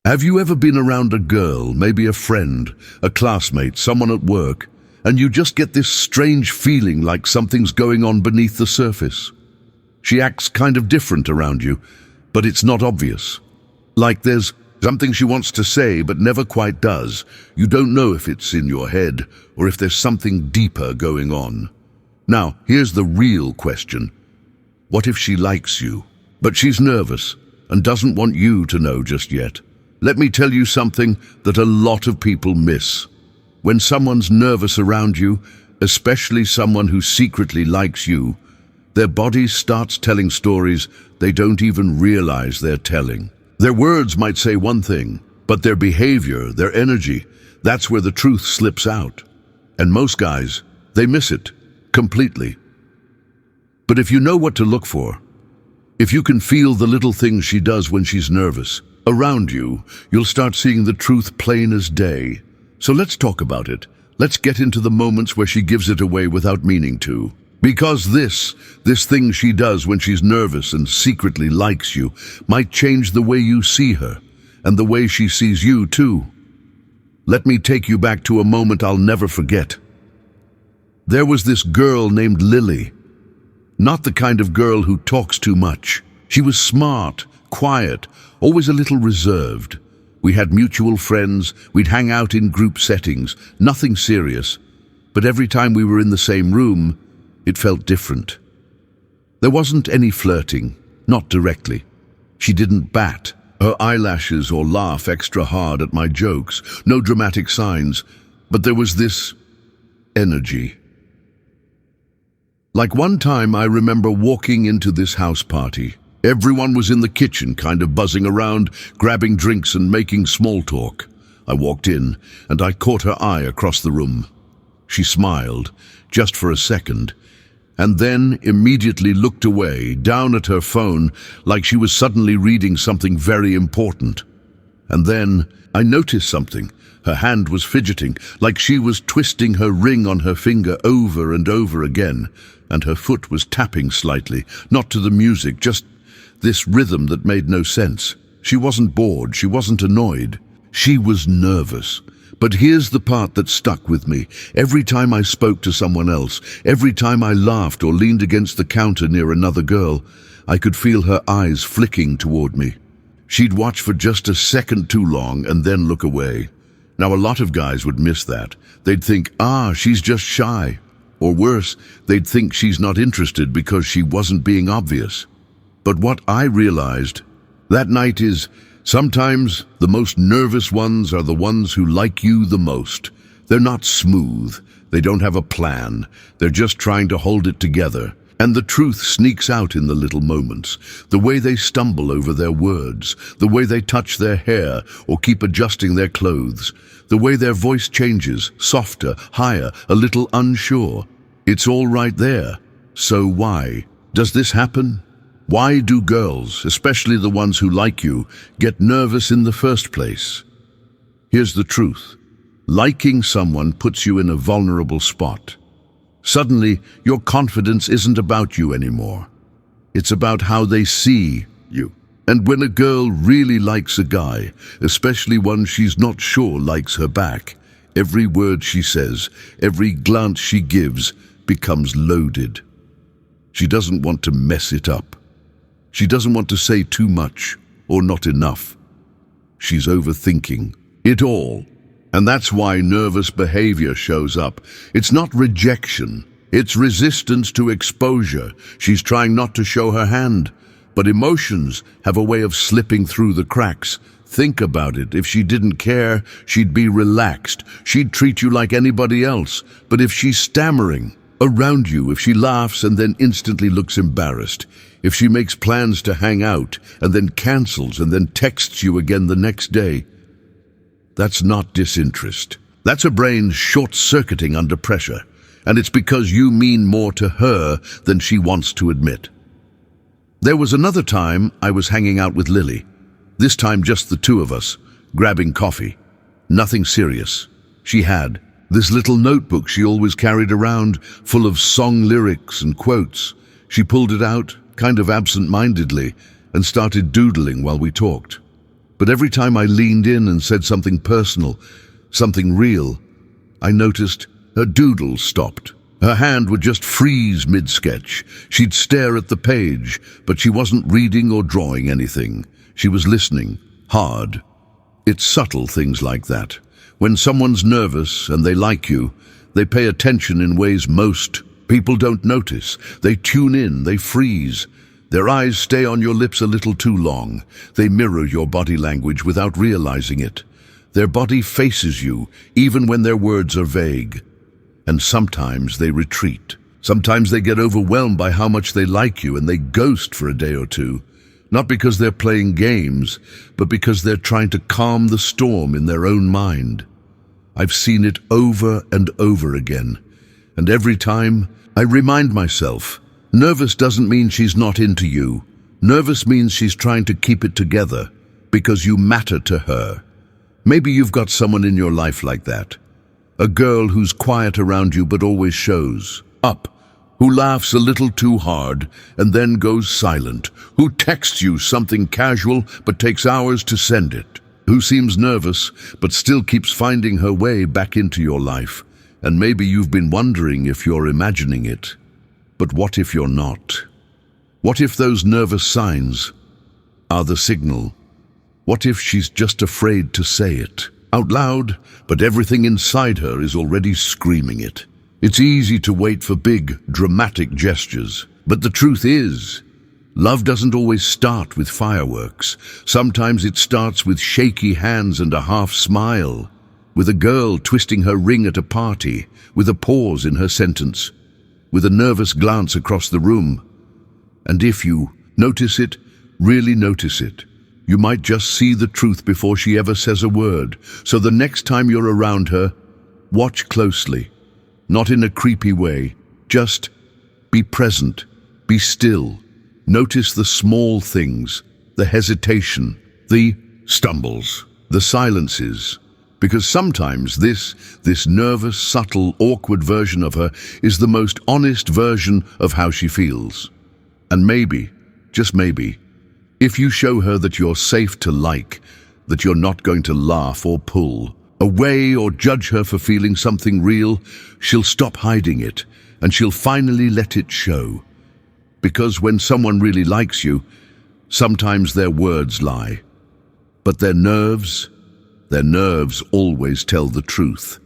Have you ever been around a girl, maybe a friend, a classmate, someone at work, and you just get this strange feeling like something's going on beneath the surface? She acts kind of different around you, but it's not obvious. Like there's something she wants to say but never quite does. You don't know if it's in your head or if there's something deeper going on. Now, here's the real question. What if she likes you, but she's nervous and doesn't want you to know just yet? Let me tell you something that a lot of people miss. When someone's nervous around you, especially someone who secretly likes you, their body starts telling stories they don't even realize they're telling. Their words might say one thing, but their behavior, their energy, that's where the truth slips out. And most guys, they miss it completely. But if you know what to look for, if you can feel the little things she does when she's nervous, around you, you'll start seeing the truth plain as day. So let's talk about it. Let's get into the moments where she gives it away without meaning to. Because this thing she does when she's nervous and secretly likes you might change the way you see her and the way she sees you too. Let me take you back to a moment I'll never forget. There was this girl named Lily. Not the kind of girl who talks too much. She was smart, quiet, always a little reserved. We had mutual friends, we'd hang out in group settings, nothing serious. But every time we were in the same room, it felt different. There wasn't any flirting, not directly. She didn't bat her eyelashes or laugh extra hard at my jokes, no dramatic signs, but there was this energy. Like one time I remember walking into this house party. Everyone was in the kitchen, kind of buzzing around, grabbing drinks and making small talk. I walked in, and I caught her eye across the room. She smiled, just for a second, and then immediately looked away, down at her phone, like she was suddenly reading something very important. And then I noticed something. Her hand was fidgeting, like she was twisting her ring on her finger over and over again, and her foot was tapping slightly, not to the music, just this rhythm that made no sense. She wasn't bored, she wasn't annoyed. She was nervous. But here's the part that stuck with me. Every time I spoke to someone else, every time I laughed or leaned against the counter near another girl, I could feel her eyes flicking toward me. She'd watch for just a second too long and then look away. Now, a lot of guys would miss that. They'd think, she's just shy. Or worse, they'd think she's not interested because she wasn't being obvious. But what I realized that night is, sometimes the most nervous ones are the ones who like you the most. They're not smooth. They don't have a plan. They're just trying to hold it together. And the truth sneaks out in the little moments. The way they stumble over their words. The way they touch their hair or keep adjusting their clothes. The way their voice changes, softer, higher, a little unsure. It's all right there. So why does this happen? Why do girls, especially the ones who like you, get nervous in the first place? Here's the truth. Liking someone puts you in a vulnerable spot. Suddenly, your confidence isn't about you anymore. It's about how they see you. And when a girl really likes a guy, especially one she's not sure likes her back, every word she says, every glance she gives becomes loaded. She doesn't want to mess it up. She doesn't want to say too much or not enough. She's overthinking it all. And that's why nervous behavior shows up. It's not rejection. It's resistance to exposure. She's trying not to show her hand. But emotions have a way of slipping through the cracks. Think about it. If she didn't care, she'd be relaxed. She'd treat you like anybody else. But if she's stammering around you, if she laughs and then instantly looks embarrassed, if she makes plans to hang out and then cancels and then texts you again the next day, that's not disinterest. That's a brain short-circuiting under pressure, and it's because you mean more to her than she wants to admit. There was another time I was hanging out with Lily, this time just the two of us, grabbing coffee. Nothing serious. She had this little notebook she always carried around, full of song lyrics and quotes. She pulled it out, kind of absent-mindedly, and started doodling while we talked. But every time I leaned in and said something personal, something real, I noticed her doodle stopped. Her hand would just freeze mid-sketch. She'd stare at the page, but she wasn't reading or drawing anything. She was listening, hard. It's subtle things like that. When someone's nervous and they like you, they pay attention in ways most people don't notice. They tune in, they freeze. Their eyes stay on your lips a little too long. They mirror your body language without realizing it. Their body faces you, even when their words are vague. And sometimes they retreat. Sometimes they get overwhelmed by how much they like you and they ghost for a day or two. Not because they're playing games, but because they're trying to calm the storm in their own mind. I've seen it over and over again. And every time, I remind myself, nervous doesn't mean she's not into you. Nervous means she's trying to keep it together, because you matter to her. Maybe you've got someone in your life like that. A girl who's quiet around you but always shows up, who laughs a little too hard and then goes silent, who texts you something casual but takes hours to send it, who seems nervous but still keeps finding her way back into your life. And maybe you've been wondering if you're imagining it. But what if you're not? What if those nervous signs are the signal? What if she's just afraid to say it out loud, but everything inside her is already screaming it? It's easy to wait for big, dramatic gestures, but the truth is, love doesn't always start with fireworks. Sometimes it starts with shaky hands and a half smile, with a girl twisting her ring at a party, with a pause in her sentence, with a nervous glance across the room. And if you notice it, really notice it, you might just see the truth before she ever says a word. So the next time you're around her, watch closely. Not in a creepy way, just be present, be still. Notice the small things, the hesitation, the stumbles, the silences. Because sometimes this nervous, subtle, awkward version of her is the most honest version of how she feels. And maybe, just maybe, if you show her that you're safe to like, that you're not going to laugh or pull away or judge her for feeling something real, she'll stop hiding it, and she'll finally let it show. Because when someone really likes you, sometimes their words lie, but their nerves always tell the truth.